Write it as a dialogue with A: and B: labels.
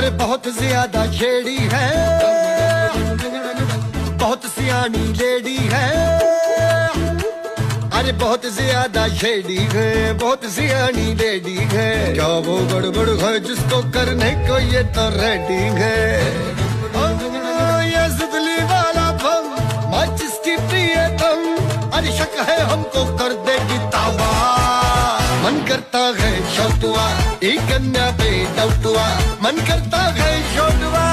A: अरे बहुत ज्यादा छेड़ी है, बहुत सियानी लेडी है। अरे बहुत ज्यादा छेड़ी है, बहुत सियानी लेडी है। क्या वो गड़बड़ है जिसको करने को ये तो रेडी है। ये जुदली वाला भम माचिस की प्रियतम, अरे शक है हमको कर देगी तावा। मन करता है छोटुआ एक कन्या पे डौटुआ, मन करता है छोटुआ।